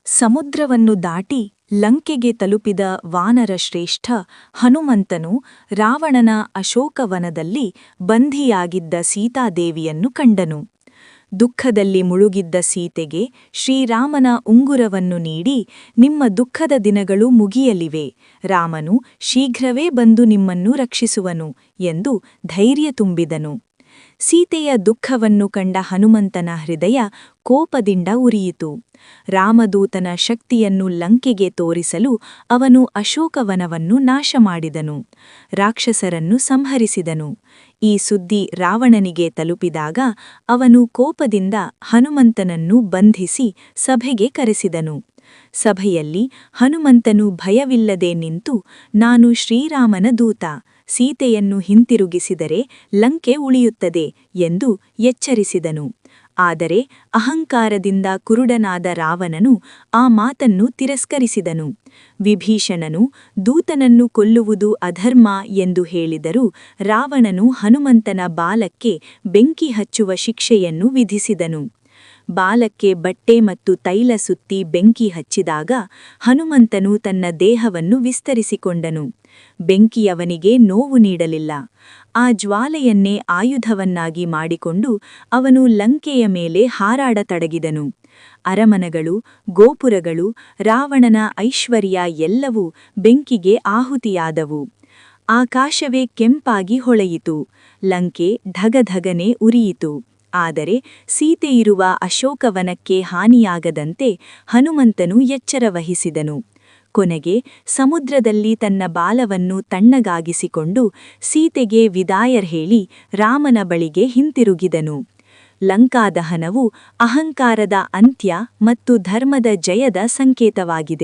ಸಮುದ್ರವನ್ನು ದಾಟಿ ಲಂಕೆಗೆ ತಲುಪಿದ ವಾನರ ಶ್ರೇಷ್ಠ ಹನುಮಂತನು ರಾವಣನ ಅಶೋಕವನದಲ್ಲಿ ಬಂಧಿಯಾಗಿದ್ದ ಸೀತಾದೇವಿಯನ್ನು ಕಂಡನು. ದುಃಖದಲ್ಲಿ ಮುಳುಗಿದ್ದ ಸೀತೆಗೆ ಶ್ರೀರಾಮನ ಉಂಗುರವನ್ನು ನೀಡಿ, ನಿಮ್ಮ ದುಃಖದ ದಿನಗಳು ಮುಗಿಯಲಿವೆ, ರಾಮನು ಶೀಘ್ರವೇ ಬಂದು ನಿಮ್ಮನ್ನು ರಕ್ಷಿಸುವನು ಎಂದು ಧೈರ್ಯ ತುಂಬಿದನು. ಸೀತೆಯ ದುಃಖವನ್ನು ಕಂಡ ಹನುಮಂತನ ಹೃದಯ ಕೋಪದಿಂದ ಉರಿಯಿತು. ರಾಮದೂತನ ಶಕ್ತಿಯನ್ನು ಲಂಕೆಗೆ ತೋರಿಸಲು ಅವನು ಅಶೋಕವನವನ್ನು ನಾಶ ಮಾಡಿದನು, ರಾಕ್ಷಸರನ್ನು ಸಂಹರಿಸಿದನು. ಈ ಸುದ್ದಿ ರಾವಣನಿಗೆ ತಲುಪಿದಾಗ ಅವನು ಕೋಪದಿಂದ ಹನುಮಂತನನ್ನು ಬಂಧಿಸಿ ಸಭೆಗೆ ಕರೆಸಿದನು. ಸಭೆಯಲ್ಲಿ ಹನುಮಂತನು ಭಯವಿಲ್ಲದೆ ನಿಂತು, ನಾನು ಶ್ರೀರಾಮನ ದೂತ, ಸೀತೆಯನ್ನು ಹಿಂತಿರುಗಿಸಿದರೆ ಲಂಕೆ ಉಳಿಯುತ್ತದೆ ಎಂದು ಎಚ್ಚರಿಸಿದನು. ಆದರೆ ಅಹಂಕಾರದಿಂದ ಕುರುಡನಾದ ರಾವಣನು ಆ ಮಾತನ್ನು ತಿರಸ್ಕರಿಸಿದನು. ವಿಭೀಷಣನು ದೂತನನ್ನು ಕೊಲ್ಲುವುದು ಅಧರ್ಮ ಎಂದು ಹೇಳಿದರೂ ರಾವಣನು ಹನುಮಂತನ ಬಾಲಕ್ಕೆ ಬೆಂಕಿ ಹಚ್ಚುವ ಶಿಕ್ಷೆಯನ್ನು ವಿಧಿಸಿದನು. ಬಾಲಕ್ಕೆ ಬಟ್ಟೆ ಮತ್ತು ತೈಲ ಸುತ್ತಿ ಬೆಂಕಿ ಹಚ್ಚಿದಾಗ ಹನುಮಂತನು ತನ್ನ ದೇಹವನ್ನು ವಿಸ್ತರಿಸಿಕೊಂಡನು. ಬೆಂಕಿಯವನಿಗೆ ನೋವು ನೀಡಲಿಲ್ಲ. ಆ ಜ್ವಾಲೆಯನ್ನೇ ಆಯುಧವನ್ನಾಗಿ ಮಾಡಿಕೊಂಡು ಅವನು ಲಂಕೆಯ ಮೇಲೆ ಹಾರಾಡತೊಡಗಿದನು. ಅರಮನೆಗಳು, ಗೋಪುರಗಳು, ರಾವಣನ ಐಶ್ವರ್ಯ ಎಲ್ಲವೂ ಬೆಂಕಿಗೆ ಆಹುತಿಯಾದವು. ಆಕಾಶವೇ ಕೆಂಪಾಗಿ ಹೊಳೆಯಿತು. ಲಂಕೆ ಧಗಧಗನೆ ಉರಿಯಿತು. ಆದರೆ ಸೀತೆಯಿರುವ ಅಶೋಕವನಕ್ಕೆ ಹಾನಿಯಾಗದಂತೆ ಹನುಮಂತನು ಎಚ್ಚರವಹಿಸಿದನು. ಕೊನೆಗೆ ಸಮುದ್ರದಲ್ಲಿ ತನ್ನ ಬಾಲವನ್ನು ತಣ್ಣಗಾಗಿಸಿಕೊಂಡು ಸೀತೆಗೆ ವಿದಾಯ ಹೇಳಿ ರಾಮನ ಬಳಿಗೆ ಹಿಂತಿರುಗಿದನು. ಲಂಕಾದಹನವು ಅಹಂಕಾರದ ಅಂತ್ಯ ಮತ್ತು ಧರ್ಮದ ಜಯದ ಸಂಕೇತವಾಗಿದೆ.